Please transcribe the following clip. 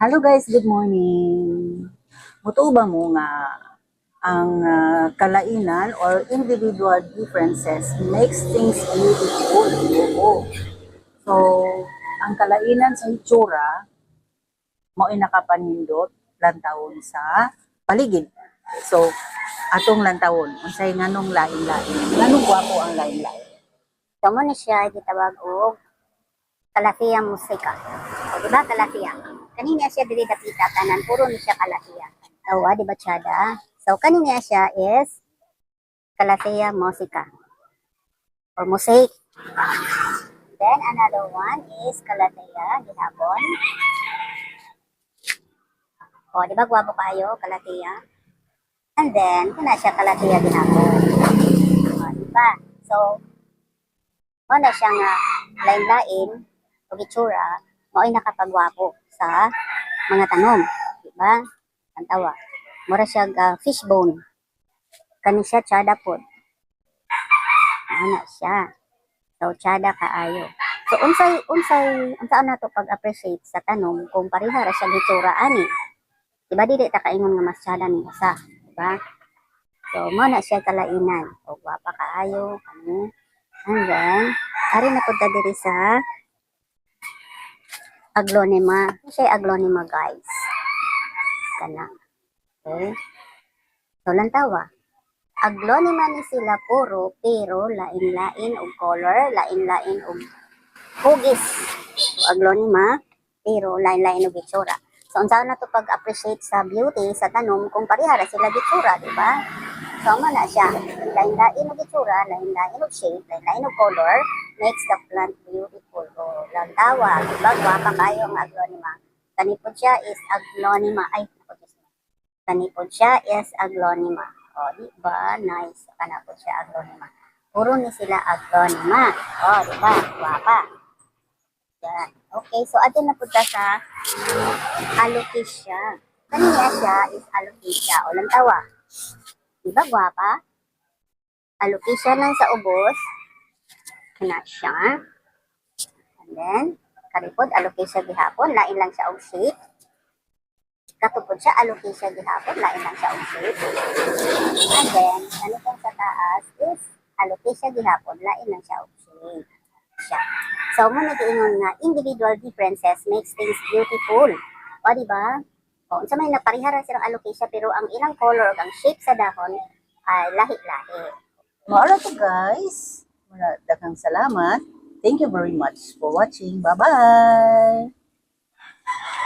Hello guys, good morning. Mutuo ba mo nga ang kalainan or individual differences makes things beautiful? Oo. So, ang kalainan sa itsura, mao'y nakapanindot lantawon sa paligid. So, atong lantawon, unsay nganong lain-lain. Nganong gwapo ang lain-lain. Kamo ni siya gitawag og kalafia musika. O diba kalafia? Kanina siya dili dapita tanan puro ni siya kalafia. Tawa di ba tiyada? So kanina siya is kalafia musika or mosaic. Then another one is kalafia gihapon. O di ba gwapo kayo kalafia? And then kana siya kalafia gihapon. O di ba? So mo na siya nga lain-lain o itsura mao'y nakapagwapo sa mga tanom, di ba? Ang tawa. Mura siya fishbone. Kani siya tsada pod. Ana siya. So tsada kaayo. So unsa na to pag-appreciate sa tanom kung pareha ra siya itsura ani. Di ba dili ta kaingon nga mas tsada ni usa, di ba? So mo na siya kalainan. O gwapa kaayo kani. And then, ari na punta diri sa aglonema. Siya aglonema guys. Kana. Okay. So, lantawa. Aglonema ni sila puro, pero lain-lain og color, lain-lain og hugis. So, aglonema, pero lain-lain og itsura. So, unsa na to pag-appreciate sa beauty sa tanom kung parehara sila gitsura, di ba? So, na siya. Lain-lain og itsura, lain-lain og shape, lain-lain og color, makes the plant beautiful. O, lantawa, di ba? Gwapa kayo ang aglonema. Kanipod siya is aglonema. Ay, kanipod siya is aglonema. O, di ba? Nice. Kanapod siya aglonema. Puro ni sila aglonema. O, di ba? Gwapa. Yan. Okay, so atin na punta sa alocasia. Kanina siya is alocasia. O, lantawa. Di ba gwapa? Alocasia lang sa ubos. Kana siya. And then, karipod, alocasia gihapon. Lain lang siya og shape. Katupod siya, alocasia gihapon. Lain lang siya og shape. And then, ganitong sa taas is alocasia gihapon. Lain lang siya og shape. Siya. So, mo nag-iingon nga, individual differences makes things beautiful. O, di ba? O, unsa may naparihara silang alocasia pero ang ilang color ug ang shape sa dahon ay lahi-lahi. Mao to guys. Daghang salamat. Thank you very much for watching. Bye-bye!